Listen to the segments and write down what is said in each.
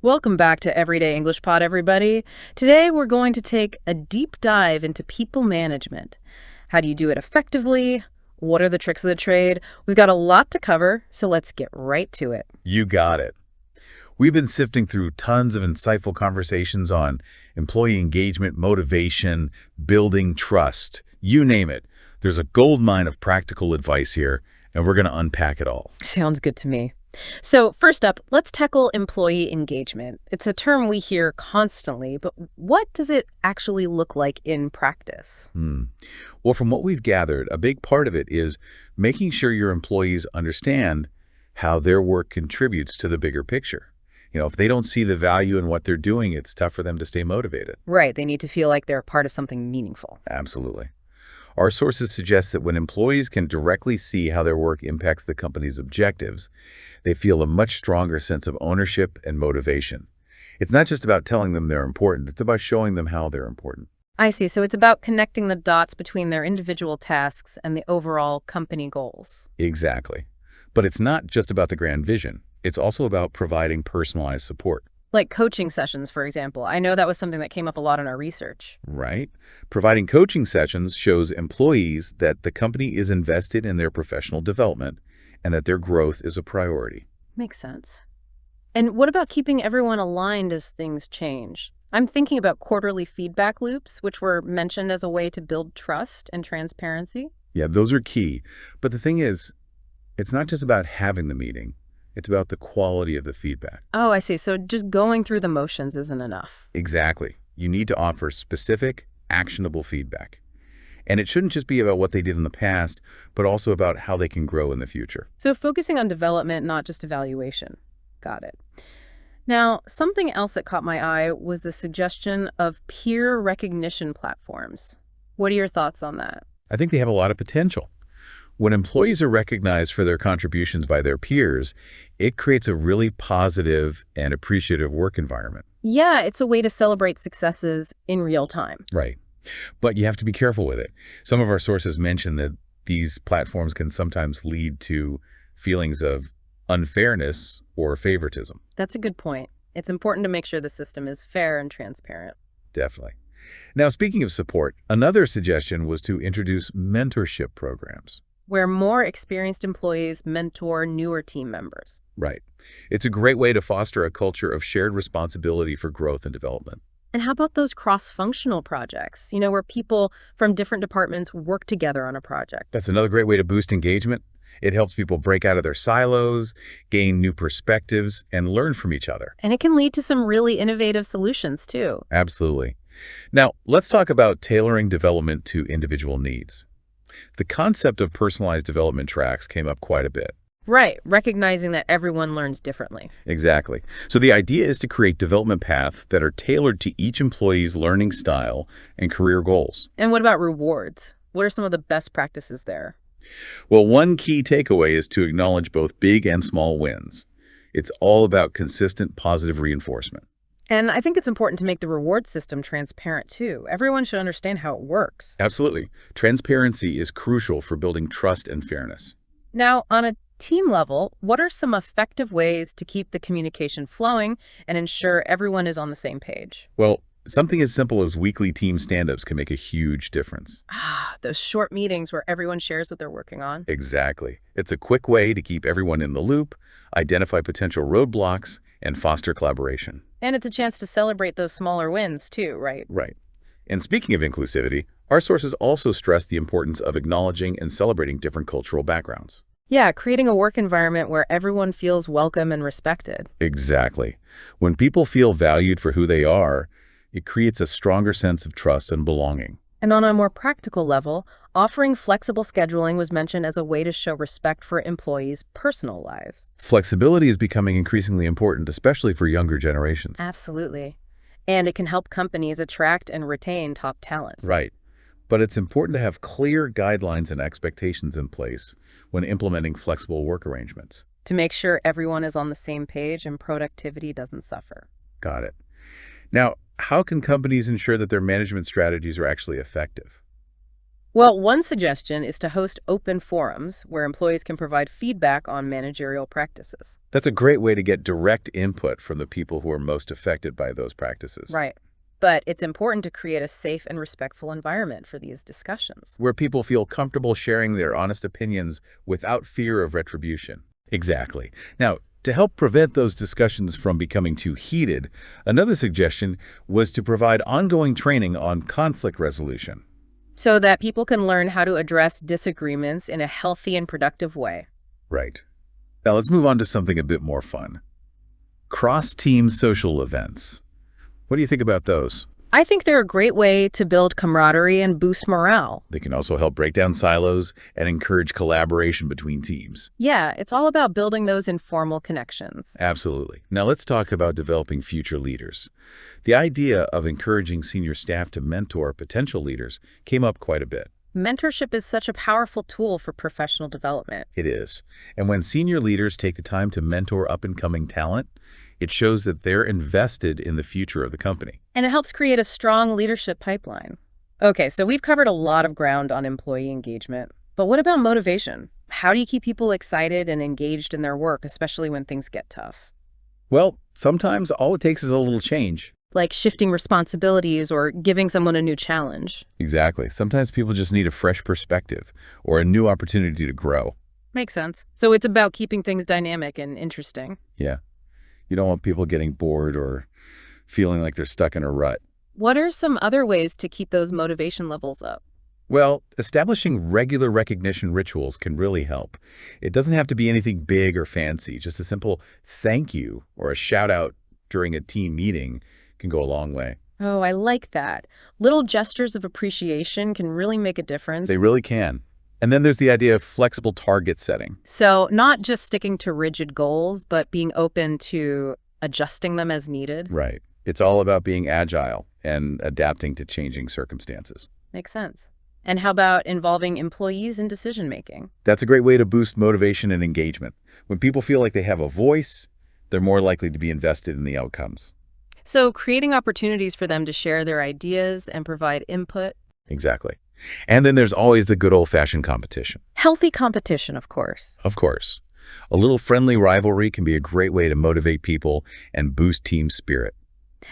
Welcome back to Everyday English Pod, everybody. Today we're going to take a deep dive into people management. How do you do it effectively? What are the tricks of the trade? We've got a lot to cover, so let's get right to it. You got it. We've been sifting through tons of insightful conversations on employee engagement, motivation, building trust, you name it. There's a gold mine of practical advice here, and we're going to unpack it all. Sounds good to me. So first up, let's tackle employee engagement. It's a term we hear constantly, but what does it actually look like in practice? Well, from what we've gathered, a big part of it is making sure your employees understand how their work contributes to the bigger picture. If they don't see the value in what they're doing, it's tough for them to stay motivated. Right, they need to feel like they're part of something meaningful. Absolutely. Our sources suggest that when employees can directly see how their work impacts the company's objectives, they feel a much stronger sense of ownership and motivation. It's not just about telling them they're important, it's about showing them how they're important. I see. So it's about connecting the dots between their individual tasks and the overall company goals. Exactly. But it's not just about the grand vision. It's also about providing personalized support. Like coaching sessions, for example. I know that was something that came up a lot in our research. Right? Providing coaching sessions shows employees that the company is invested in their professional development and that their growth is a priority. Makes sense. And what about keeping everyone aligned as things change? I'm thinking about quarterly feedback loops, which were mentioned as a way to build trust and transparency. Yeah, those are key. But the thing is, it's not just about having the meeting. It's about the quality of the feedback. Oh, I see. So just going through the motions isn't enough. Exactly. You need to offer specific, actionable feedback. And it shouldn't just be about what they did in the past, but also about how they can grow in the future. So focusing on development, not just evaluation. Got it. Now, something else that caught my eye was the suggestion of peer recognition platforms. What are your thoughts on that? I think they have a lot of potential. When employees are recognized for their contributions by their peers, it creates a really positive and appreciative work environment. Yeah, it's a way to celebrate successes in real time. Right. But you have to be careful with it. Some of our sources mention that these platforms can sometimes lead to feelings of unfairness or favoritism. That's a good point. It's important to make sure the system is fair and transparent. Definitely. Now, speaking of support, another suggestion was to introduce mentorship programs. Where more experienced employees mentor newer team members. Right. It's a great way to foster a culture of shared responsibility for growth and development. And how about those cross-functional projects, where people from different departments work together on a project? That's another great way to boost engagement. It helps people break out of their silos, gain new perspectives, and learn from each other. And it can lead to some really innovative solutions, too. Absolutely. Now, let's talk about tailoring development to individual needs. The concept of personalized development tracks came up quite a bit. Right, recognizing that everyone learns differently. Exactly. So the idea is to create development paths that are tailored to each employee's learning style and career goals. And what about rewards? What are some of the best practices there? Well, one key takeaway is to acknowledge both big and small wins. It's all about consistent positive reinforcement. And I think it's important to make the reward system transparent, too. Everyone should understand how it works. Absolutely. Transparency is crucial for building trust and fairness. Now, on a team level, what are some effective ways to keep the communication flowing and ensure everyone is on the same page? Well, something as simple as weekly team stand-ups can make a huge difference. Those short meetings where everyone shares what they're working on. Exactly. It's a quick way to keep everyone in the loop, identify potential roadblocks, and foster collaboration. And it's a chance to celebrate those smaller wins, too, right? Right. And speaking of inclusivity, our sources also stress the importance of acknowledging and celebrating different cultural backgrounds. Yeah, creating a work environment where everyone feels welcome and respected. Exactly. When people feel valued for who they are, it creates a stronger sense of trust and belonging. And on a more practical level, offering flexible scheduling was mentioned as a way to show respect for employees' personal lives. Flexibility is becoming increasingly important, especially for younger generations. Absolutely. And it can help companies attract and retain top talent. Right. But it's important to have clear guidelines and expectations in place when implementing flexible work arrangements. To make sure everyone is on the same page and productivity doesn't suffer. Got it. Now, how can companies ensure that their management strategies are actually effective? Well, one suggestion is to host open forums where employees can provide feedback on managerial practices. That's a great way to get direct input from the people who are most affected by those practices, Right. But it's important to create a safe and respectful environment for these discussions. where people feel comfortable sharing their honest opinions without fear of retribution. Exactly. Now, to help prevent those discussions from becoming too heated, another suggestion was to provide ongoing training on conflict resolution. So that people can learn how to address disagreements in a healthy and productive way. Right. Now let's move on to something a bit more fun. Cross-team social events. What do you think about those? I think they're a great way to build camaraderie and boost morale. They can also help break down silos and encourage collaboration between teams. Yeah, it's all about building those informal connections. Absolutely. Now let's talk about developing future leaders. The idea of encouraging senior staff to mentor potential leaders came up quite a bit. Mentorship is such a powerful tool for professional development. It is. And when senior leaders take the time to mentor up-and-coming talent, it shows that they're invested in the future of the company. And it helps create a strong leadership pipeline. Okay, so we've covered a lot of ground on employee engagement. But what about motivation? How do you keep people excited and engaged in their work, especially when things get tough? Well, sometimes all it takes is a little change. Like shifting responsibilities or giving someone a new challenge. Exactly. Sometimes people just need a fresh perspective or a new opportunity to grow. Makes sense. So it's about keeping things dynamic and interesting. Yeah. You don't want people getting bored or feeling like they're stuck in a rut. What are some other ways to keep those motivation levels up? Well, establishing regular recognition rituals can really help. It doesn't have to be anything big or fancy. Just a simple thank you or a shout out during a team meeting can go a long way. Oh, I like that. Little gestures of appreciation can really make a difference. They really can. And then there's the idea of flexible target setting. So not just sticking to rigid goals, but being open to adjusting them as needed. Right. It's all about being agile and adapting to changing circumstances. Makes sense. And how about involving employees in decision-making? That's a great way to boost motivation and engagement. When people feel like they have a voice, they're more likely to be invested in the outcomes. So creating opportunities for them to share their ideas and provide input. Exactly. And then there's always the good old-fashioned competition. Healthy competition, of course. Of course. A little friendly rivalry can be a great way to motivate people and boost team spirit.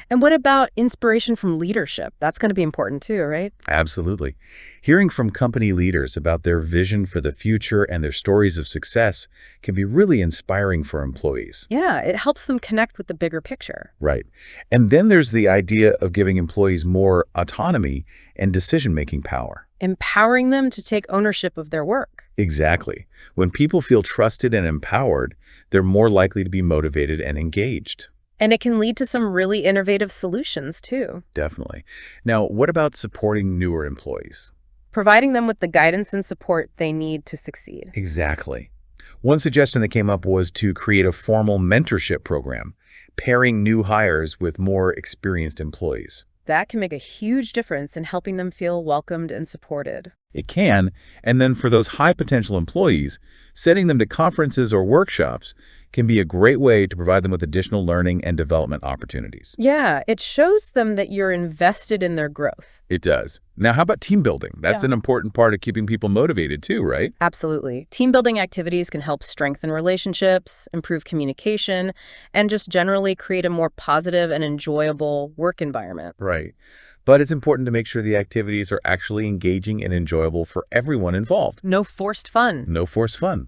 And what about inspiration from leadership? That's going to be important too, right? Absolutely. Hearing from company leaders about their vision for the future and their stories of success can be really inspiring for employees. Yeah, it helps them connect with the bigger picture. Right. And then there's the idea of giving employees more autonomy and decision-making power. Empowering them to take ownership of their work. Exactly. When people feel trusted and empowered, they're more likely to be motivated and engaged. And it can lead to some really innovative solutions too. Definitely. Now, what about supporting newer employees? Providing them with the guidance and support they need to succeed. Exactly. One suggestion that came up was to create a formal mentorship program, pairing new hires with more experienced employees. That can make a huge difference in helping them feel welcomed and supported. It can, and then for those high potential employees, sending them to conferences or workshops can be a great way to provide them with additional learning and development opportunities. Yeah, it shows them that you're invested in their growth. It does. Now, how about team building? That's an important part of keeping people motivated too, right? Absolutely. Team building activities can help strengthen relationships, improve communication, and just generally create a more positive and enjoyable work environment. Right. But it's important to make sure the activities are actually engaging and enjoyable for everyone involved. No forced fun. No forced fun.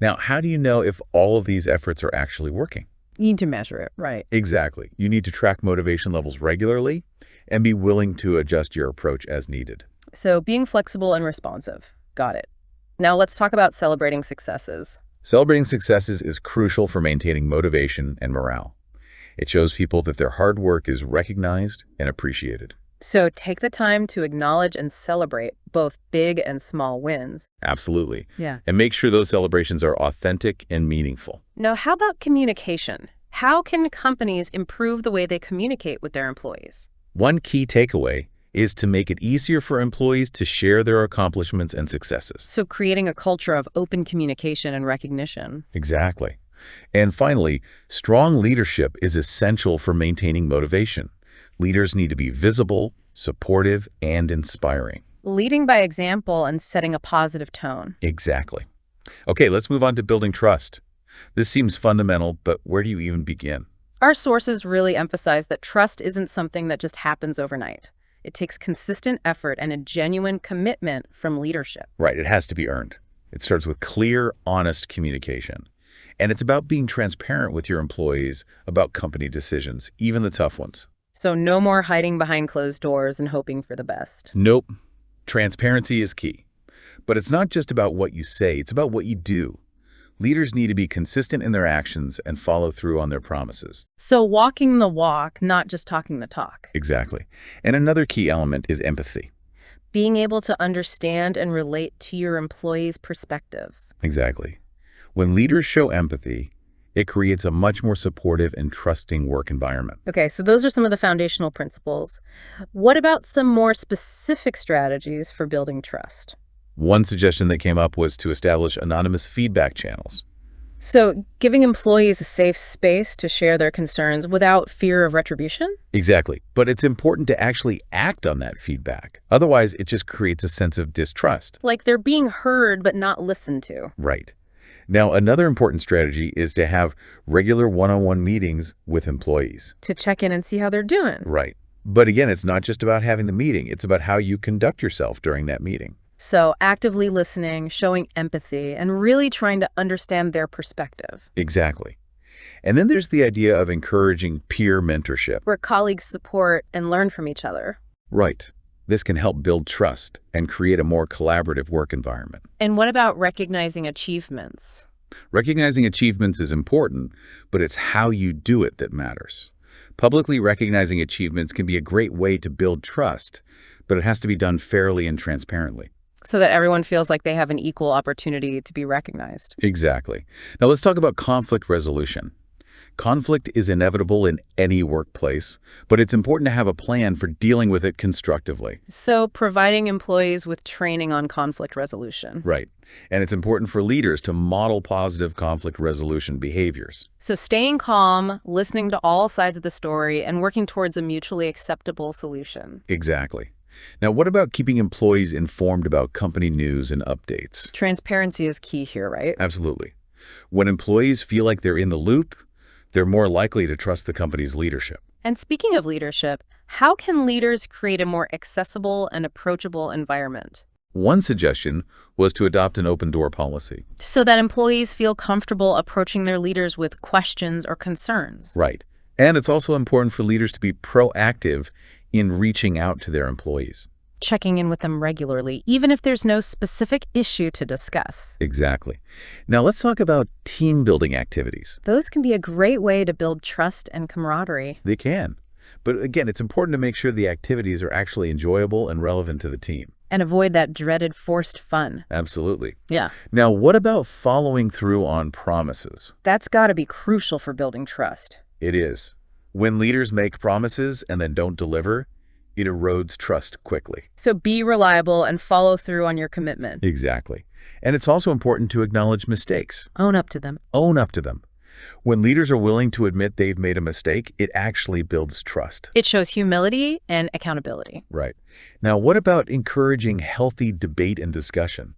Now, how do you know if all of these efforts are actually working? You need to measure it, right? Exactly. You need to track motivation levels regularly and be willing to adjust your approach as needed. So being flexible and responsive. Got it. Now let's talk about celebrating successes. Celebrating successes is crucial for maintaining motivation and morale. It shows people that their hard work is recognized and appreciated. So take the time to acknowledge and celebrate both big and small wins. Absolutely. Yeah. And make sure those celebrations are authentic and meaningful. Now, how about communication? How can companies improve the way they communicate with their employees? One key takeaway is to make it easier for employees to share their accomplishments and successes. So creating a culture of open communication and recognition. Exactly. And finally, strong leadership is essential for maintaining motivation. Leaders need to be visible, supportive, and inspiring. Leading by example and setting a positive tone. Exactly. Okay, let's move on to building trust. This seems fundamental, but where do you even begin? Our sources really emphasize that trust isn't something that just happens overnight. It takes consistent effort and a genuine commitment from leadership. Right, it has to be earned. It starts with clear, honest communication. And it's about being transparent with your employees about company decisions, even the tough ones. So no more hiding behind closed doors and hoping for the best. Nope. Transparency is key. But it's not just about what you say, it's about what you do. Leaders need to be consistent in their actions and follow through on their promises. So walking the walk, not just talking the talk. Exactly. And another key element is empathy. Being able to understand and relate to your employees' perspectives. Exactly. When leaders show empathy, it creates a much more supportive and trusting work environment. Okay, so those are some of the foundational principles. What about some more specific strategies for building trust? One suggestion that came up was to establish anonymous feedback channels. So giving employees a safe space to share their concerns without fear of retribution? Exactly. But it's important to actually act on that feedback. Otherwise, it just creates a sense of distrust. Like they're being heard but not listened to. Right. Now, another important strategy is to have regular one-on-one meetings with employees. To check in and see how they're doing. Right. But again, it's not just about having the meeting. It's about how you conduct yourself during that meeting. So actively listening, showing empathy, and really trying to understand their perspective. Exactly. And then there's the idea of encouraging peer mentorship. Where colleagues support and learn from each other. Right. This can help build trust and create a more collaborative work environment. And what about recognizing achievements? Recognizing achievements is important, but it's how you do it that matters. Publicly recognizing achievements can be a great way to build trust, but it has to be done fairly and transparently. So that everyone feels like they have an equal opportunity to be recognized. Exactly. Now let's talk about conflict resolution. Conflict is inevitable in any workplace, but it's important to have a plan for dealing with it constructively. So providing employees with training on conflict resolution. Right. And it's important for leaders to model positive conflict resolution behaviors. So staying calm, listening to all sides of the story, and working towards a mutually acceptable solution. Exactly. Now, what about keeping employees informed about company news and updates? Transparency is key here, right? Absolutely. When employees feel like they're in the loop, they're more likely to trust the company's leadership. And speaking of leadership, how can leaders create a more accessible and approachable environment? One suggestion was to adopt an open-door policy. So that employees feel comfortable approaching their leaders with questions or concerns. Right. And it's also important for leaders to be proactive in reaching out to their employees. Checking in with them regularly, even if there's no specific issue to discuss. Exactly. Now let's talk about team building activities. Those can be a great way to build trust and camaraderie. They can. But again, it's important to make sure the activities are actually enjoyable and relevant to the team. And avoid that dreaded forced fun. Absolutely. Yeah. Now, what about following through on promises? That's got to be crucial for building trust. It is. When leaders make promises and then don't deliver, it erodes trust quickly. So be reliable and follow through on your commitment. Exactly. And it's also important to acknowledge mistakes. Own up to them. Own up to them. When leaders are willing to admit they've made a mistake, it actually builds trust. It shows humility and accountability. Right. Now, what about encouraging healthy debate and discussion?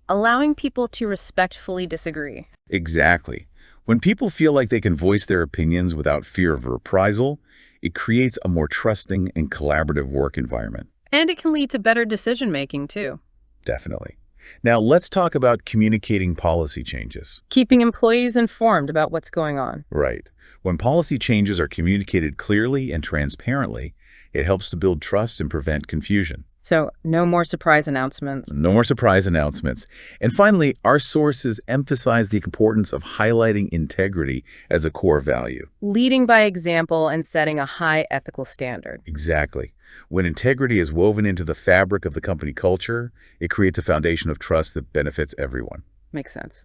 Allowing people to respectfully disagree. Exactly. When people feel like they can voice their opinions without fear of reprisal, it creates a more trusting and collaborative work environment. And it can lead to better decision-making, too. Definitely. Now, let's talk about communicating policy changes. Keeping employees informed about what's going on. Right. When policy changes are communicated clearly and transparently, it helps to build trust and prevent confusion. So no more surprise announcements. No more surprise announcements. And finally, our sources emphasize the importance of highlighting integrity as a core value. Leading by example and setting a high ethical standard. Exactly. When integrity is woven into the fabric of the company culture, it creates a foundation of trust that benefits everyone. Makes sense.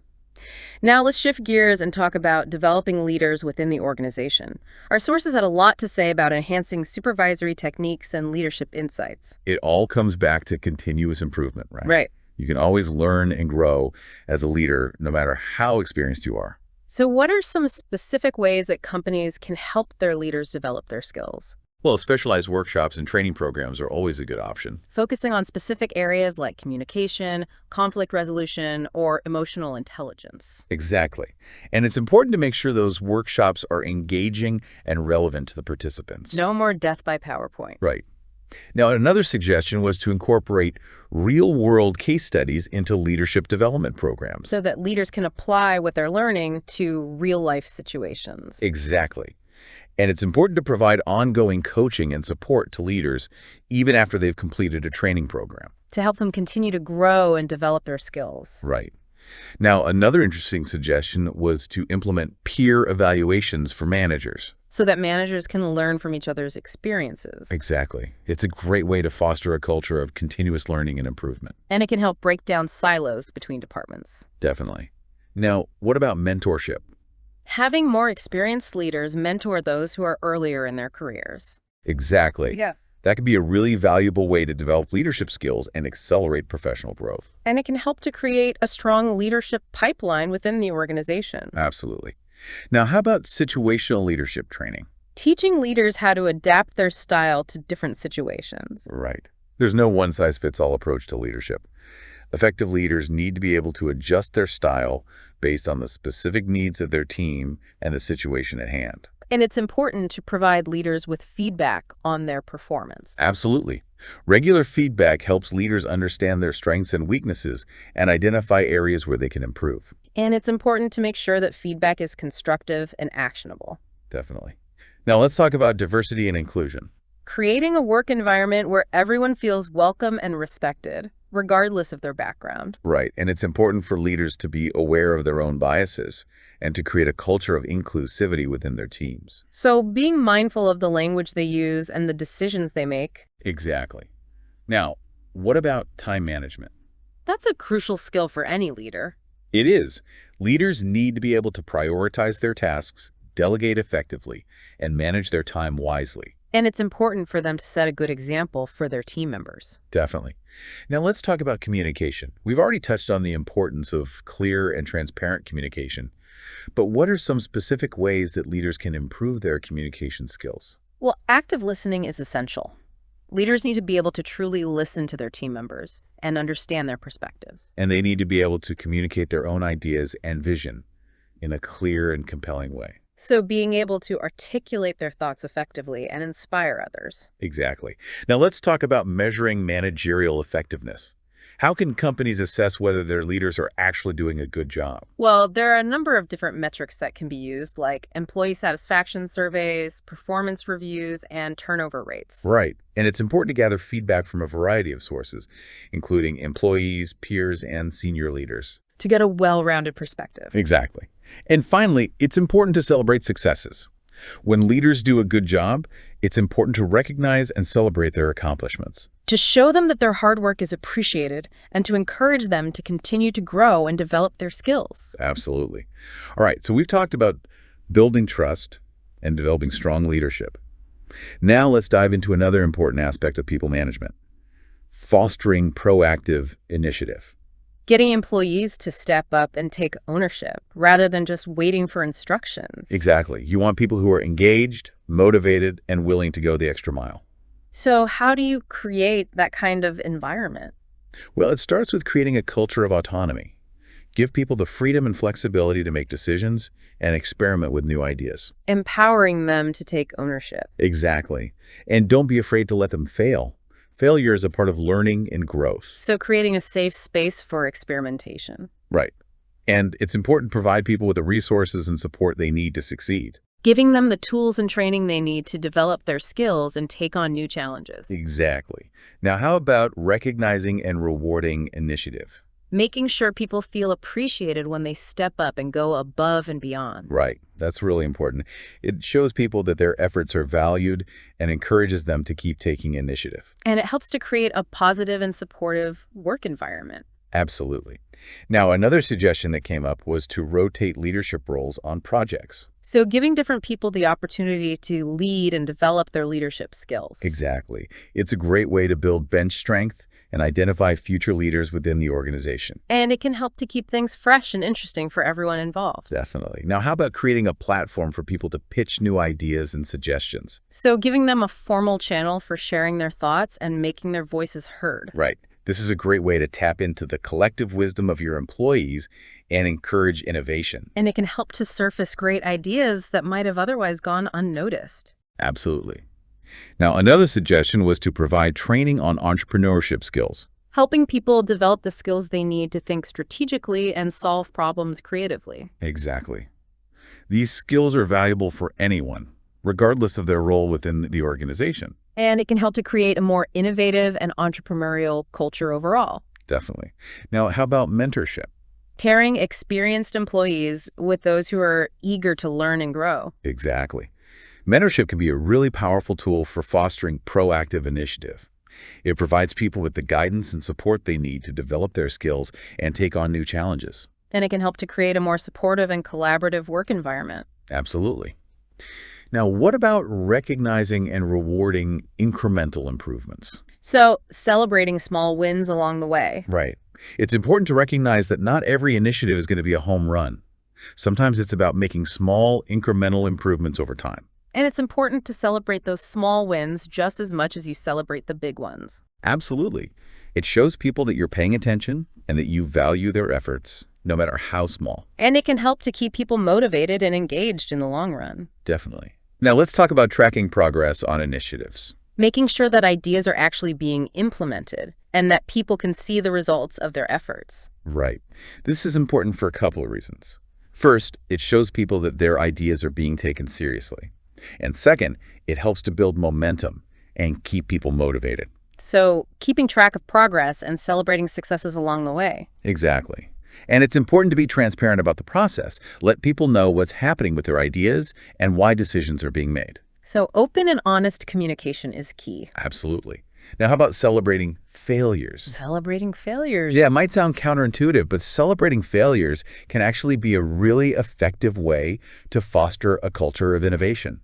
Now let's shift gears and talk about developing leaders within the organization. Our sources had a lot to say about enhancing supervisory techniques and leadership insights. It all comes back to continuous improvement, right? Right. You can always learn and grow as a leader, no matter how experienced you are. So what are some specific ways that companies can help their leaders develop their skills? Well, specialized workshops and training programs are always a good option. Focusing on specific areas like communication, conflict resolution, or emotional intelligence. Exactly. And it's important to make sure those workshops are engaging and relevant to the participants. No more death by PowerPoint. Right. Now, another suggestion was to incorporate real-world case studies into leadership development programs. So that leaders can apply what they're learning to real-life situations. Exactly. And it's important to provide ongoing coaching and support to leaders even after they've completed a training program. To help them continue to grow and develop their skills. Right. Now, another interesting suggestion was to implement peer evaluations for managers. So that managers can learn from each other's experiences. Exactly. It's a great way to foster a culture of continuous learning and improvement. And it can help break down silos between departments. Definitely. Now, what about mentorship? Having more experienced leaders mentor those who are earlier in their careers. Exactly. Yeah. That can be a really valuable way to develop leadership skills and accelerate professional growth. And it can help to create a strong leadership pipeline within the organization. Absolutely. Now, how about situational leadership training? Teaching leaders how to adapt their style to different situations. Right. There's no one-size-fits-all approach to leadership. Effective leaders need to be able to adjust their style based on the specific needs of their team and the situation at hand. And it's important to provide leaders with feedback on their performance. Absolutely. Regular feedback helps leaders understand their strengths and weaknesses and identify areas where they can improve. And it's important to make sure that feedback is constructive and actionable. Definitely. Now let's talk about diversity and inclusion. Creating a work environment where everyone feels welcome and respected, regardless of their background. Right. And it's important for leaders to be aware of their own biases and to create a culture of inclusivity within their teams. So being mindful of the language they use and the decisions they make. Exactly. Now, what about time management? That's a crucial skill for any leader. It is. Leaders need to be able to prioritize their tasks, delegate effectively, and manage their time wisely. And it's important for them to set a good example for their team members. Definitely. Now let's talk about communication. We've already touched on the importance of clear and transparent communication, but what are some specific ways that leaders can improve their communication skills? Well, active listening is essential. Leaders need to be able to truly listen to their team members and understand their perspectives. And they need to be able to communicate their own ideas and vision in a clear and compelling way. So being able to articulate their thoughts effectively and inspire others. Exactly. Now let's talk about measuring managerial effectiveness. How can companies assess whether their leaders are actually doing a good job? Well, there are a number of different metrics that can be used, like employee satisfaction surveys, performance reviews, and turnover rates. Right. And it's important to gather feedback from a variety of sources, including employees, peers, and senior leaders. To get a well-rounded perspective. Exactly. And finally, it's important to celebrate successes. When leaders do a good job, it's important to recognize and celebrate their accomplishments. To show them that their hard work is appreciated and to encourage them to continue to grow and develop their skills. Absolutely. All right, so we've talked about building trust and developing strong leadership. Now let's dive into another important aspect of people management: fostering proactive initiative. Getting employees to step up and take ownership rather than just waiting for instructions. Exactly. You want people who are engaged, motivated, and willing to go the extra mile. So how do you create that kind of environment? Well, it starts with creating a culture of autonomy. Give people the freedom and flexibility to make decisions and experiment with new ideas. Empowering them to take ownership. Exactly. And don't be afraid to let them fail. Failure is a part of learning and growth. So creating a safe space for experimentation. Right. And it's important to provide people with the resources and support they need to succeed. Giving them the tools and training they need to develop their skills and take on new challenges. Exactly. Now, how about recognizing and rewarding initiative? Making sure people feel appreciated when they step up and go above and beyond. Right. That's really important. It shows people that their efforts are valued and encourages them to keep taking initiative. And it helps to create a positive and supportive work environment. Absolutely. Now, another suggestion that came up was to rotate leadership roles on projects. So giving different people the opportunity to lead and develop their leadership skills. Exactly. It's a great way to build bench strength and identify future leaders within the organization. And it can help to keep things fresh and interesting for everyone involved. Definitely. Now, how about creating a platform for people to pitch new ideas and suggestions? So giving them a formal channel for sharing their thoughts and making their voices heard. Right. This is a great way to tap into the collective wisdom of your employees and encourage innovation. And it can help to surface great ideas that might have otherwise gone unnoticed. Absolutely. Now, another suggestion was to provide training on entrepreneurship skills. Helping people develop the skills they need to think strategically and solve problems creatively. Exactly. These skills are valuable for anyone, regardless of their role within the organization. And it can help to create a more innovative and entrepreneurial culture overall. Definitely. Now, how about mentorship? Pairing experienced employees with those who are eager to learn and grow. Exactly. Mentorship can be a really powerful tool for fostering proactive initiative. It provides people with the guidance and support they need to develop their skills and take on new challenges. And it can help to create a more supportive and collaborative work environment. Absolutely. Now, what about recognizing and rewarding incremental improvements? So, celebrating small wins along the way. Right. It's important to recognize that not every initiative is going to be a home run. Sometimes it's about making small, incremental improvements over time. And it's important to celebrate those small wins just as much as you celebrate the big ones. Absolutely. It shows people that you're paying attention and that you value their efforts, no matter how small. And it can help to keep people motivated and engaged in the long run. Definitely. Now let's talk about tracking progress on initiatives. Making sure that ideas are actually being implemented and that people can see the results of their efforts. Right. This is important for a couple of reasons. First, it shows people that their ideas are being taken seriously. And second, it helps to build momentum and keep people motivated. So, keeping track of progress and celebrating successes along the way. Exactly. And it's important to be transparent about the process. Let people know what's happening with their ideas and why decisions are being made. So, open and honest communication is key. Absolutely. Now, how about celebrating failures? Celebrating failures. Yeah, it might sound counterintuitive, but celebrating failures can actually be a really effective way to foster a culture of innovation.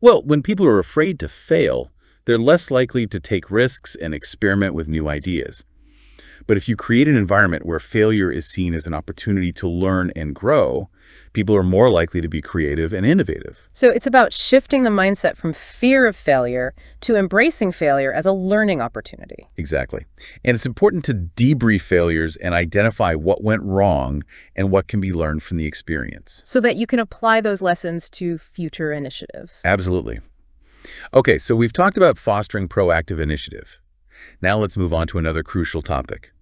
Well, when people are afraid to fail, they're less likely to take risks and experiment with new ideas. But if you create an environment where failure is seen as an opportunity to learn and grow, people are more likely to be creative and innovative. So it's about shifting the mindset from fear of failure to embracing failure as a learning opportunity. Exactly. And it's important to debrief failures and identify what went wrong and what can be learned from the experience. So that you can apply those lessons to future initiatives. Absolutely. Okay, so we've talked about fostering proactive initiative. Now let's move on to another crucial topic: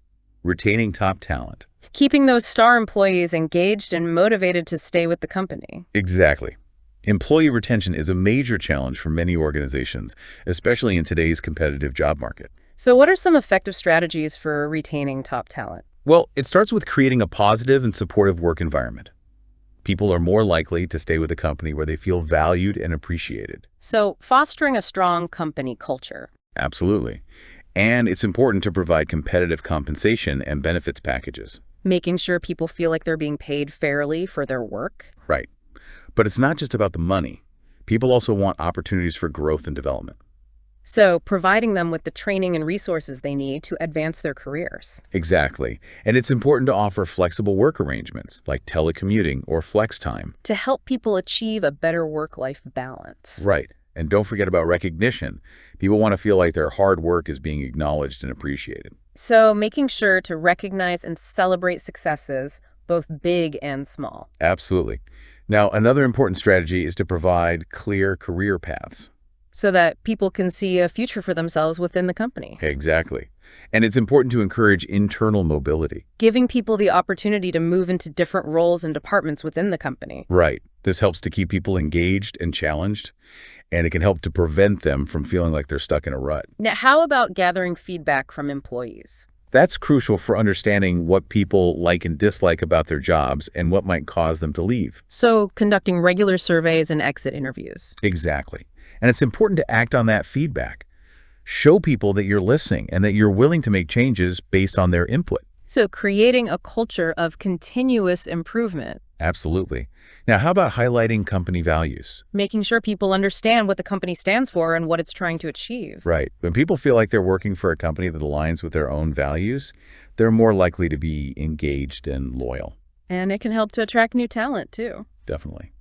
retaining top talent. Keeping those star employees engaged and motivated to stay with the company. Exactly. Employee retention is a major challenge for many organizations, especially in today's competitive job market. So what are some effective strategies for retaining top talent? Well, it starts with creating a positive and supportive work environment. People are more likely to stay with a company where they feel valued and appreciated. So fostering a strong company culture. Absolutely. And it's important to provide competitive compensation and benefits packages. Making sure people feel like they're being paid fairly for their work. Right. But it's not just about the money. People also want opportunities for growth and development. So providing them with the training and resources they need to advance their careers. Exactly. And it's important to offer flexible work arrangements like telecommuting or flex time. To help people achieve a better work-life balance. Right. And don't forget about recognition. People want to feel like their hard work is being acknowledged and appreciated. So making sure to recognize and celebrate successes, both big and small. Absolutely. Now, another important strategy is to provide clear career paths. So that people can see a future for themselves within the company. Exactly. And it's important to encourage internal mobility. Giving people the opportunity to move into different roles and departments within the company. Right. This helps to keep people engaged and challenged, and it can help to prevent them from feeling like they're stuck in a rut. Now, how about gathering feedback from employees? That's crucial for understanding what people like and dislike about their jobs and what might cause them to leave. So conducting regular surveys and exit interviews. Exactly. And it's important to act on that feedback. Show people that you're listening and that you're willing to make changes based on their input. So creating a culture of continuous improvement, Absolutely. Now, how about highlighting company values? making sure people understand what the company stands for and what it's trying to achieve. Right. When people feel like they're working for a company that aligns with their own values, they're more likely to be engaged and loyal. And it can help to attract new talent, too. Definitely.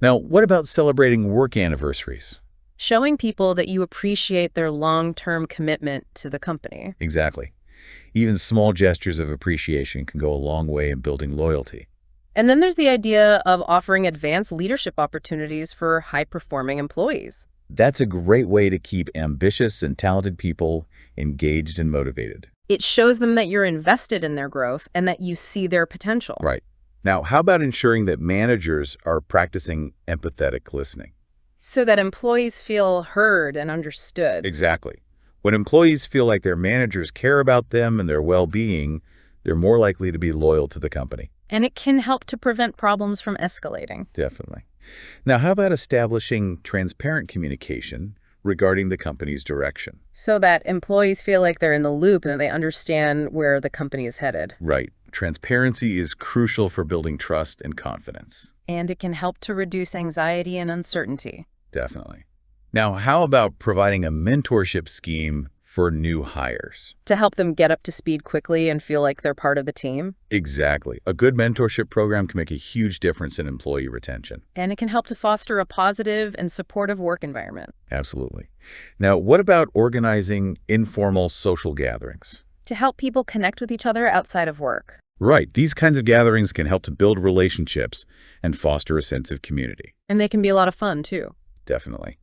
Now, what about celebrating work anniversaries? Showing people that you appreciate their long-term commitment to the company. Exactly. Even small gestures of appreciation can go a long way in building loyalty. And then there's the idea of offering advanced leadership opportunities for high-performing employees. That's a great way to keep ambitious and talented people engaged and motivated. It shows them that you're invested in their growth and that you see their potential. Right. Now, how about ensuring that managers are practicing empathetic listening? So that employees feel heard and understood. Exactly. When employees feel like their managers care about them and their well-being, they're more likely to be loyal to the company. And it can help to prevent problems from escalating. Definitely. Now, how about establishing transparent communication regarding the company's direction? So that employees feel like they're in the loop and that they understand where the company is headed. Right. Transparency is crucial for building trust and confidence. And it can help to reduce anxiety and uncertainty. Definitely. Now, how about providing a mentorship scheme for new hires? To help them get up to speed quickly and feel like they're part of the team. Exactly. A good mentorship program can make a huge difference in employee retention. And it can help to foster a positive and supportive work environment. Absolutely. Now, what about organizing informal social gatherings? To help people connect with each other outside of work. Right. These kinds of gatherings can help to build relationships and foster a sense of community. And they can be a lot of fun, too. Definitely.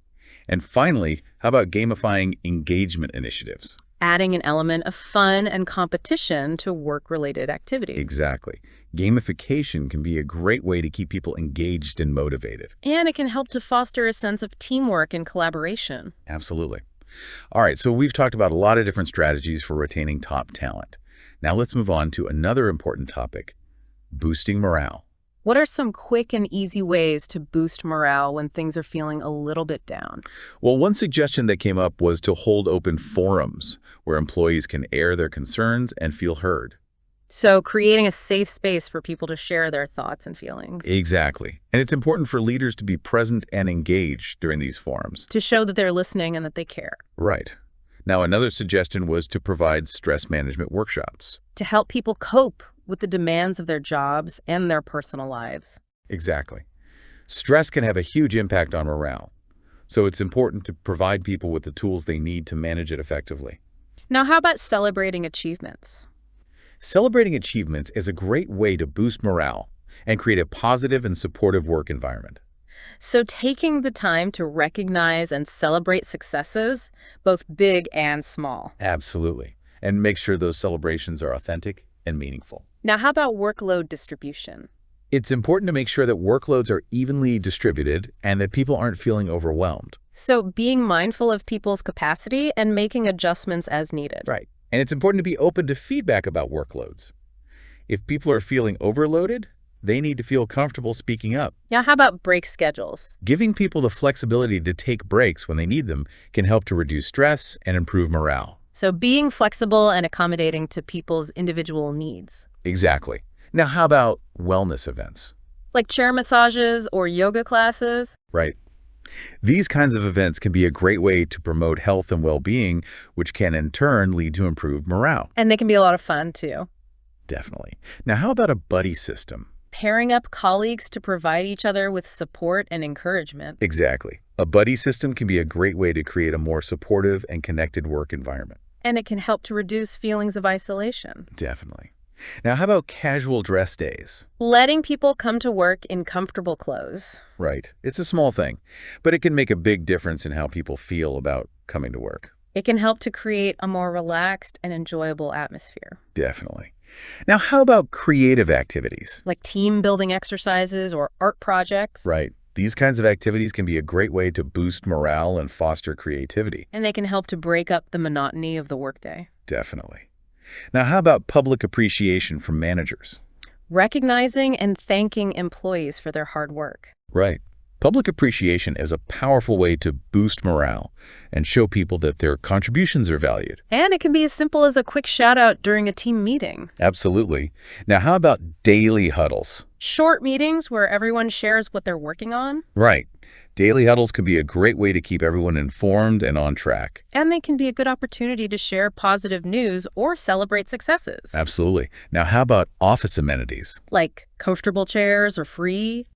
And finally, how about gamifying engagement initiatives? Adding an element of fun and competition to work-related activities. Exactly. Gamification can be a great way to keep people engaged and motivated. And it can help to foster a sense of teamwork and collaboration. Absolutely. All right, so we've talked about a lot of different strategies for retaining top talent. Now let's move on to another important topic, boosting morale. What are some quick and easy ways to boost morale when things are feeling a little bit down? Well, one suggestion that came up was to hold open forums where employees can air their concerns and feel heard. So creating a safe space for people to share their thoughts and feelings. Exactly. And it's important for leaders to be present and engaged during these forums. To show that they're listening and that they care. Right. Now, another suggestion was to provide stress management workshops. To help people cope with the demands of their jobs and their personal lives. Exactly. Stress can have a huge impact on morale, so it's important to provide people with the tools they need to manage it effectively. Now, how about celebrating achievements? Celebrating achievements is a great way to boost morale and create a positive and supportive work environment. So taking the time to recognize and celebrate successes, both big and small. Absolutely. And make sure those celebrations are authentic and meaningful. Now, how about workload distribution? It's important to make sure that workloads are evenly distributed and that people aren't feeling overwhelmed. So being mindful of people's capacity and making adjustments as needed. Right. And it's important to be open to feedback about workloads. If people are feeling overloaded, they need to feel comfortable speaking up. Now, how about break schedules? Giving people the flexibility to take breaks when they need them can help to reduce stress and improve morale. So being flexible and accommodating to people's individual needs. Exactly. Now, how about wellness events? Like chair massages or yoga classes? Right. These kinds of events can be a great way to promote health and well-being, which can in turn lead to improved morale. And they can be a lot of fun, too. Definitely. Now, how about a buddy system? Pairing up colleagues to provide each other with support and encouragement. Exactly. A buddy system can be a great way to create a more supportive and connected work environment. And it can help to reduce feelings of isolation. Definitely. Now, how about casual dress days? Letting people come to work in comfortable clothes. Right. It's a small thing, but it can make a big difference in how people feel about coming to work. It can help to create a more relaxed and enjoyable atmosphere. Definitely. Now, how about creative activities? Like team building exercises or art projects. Right. These kinds of activities can be a great way to boost morale and foster creativity. And they can help to break up the monotony of the workday. Definitely. Now, how about public appreciation from managers? Recognizing and thanking employees for their hard work. Right. Public appreciation is a powerful way to boost morale and show people that their contributions are valued. And it can be as simple as a quick shout out during a team meeting. Absolutely. Now, how about daily huddles? Short meetings where everyone shares what they're working on. Right. Daily huddles can be a great way to keep everyone informed and on track. And they can be a good opportunity to share positive news or celebrate successes. Absolutely. Now, how about office amenities? Like comfortable chairs or free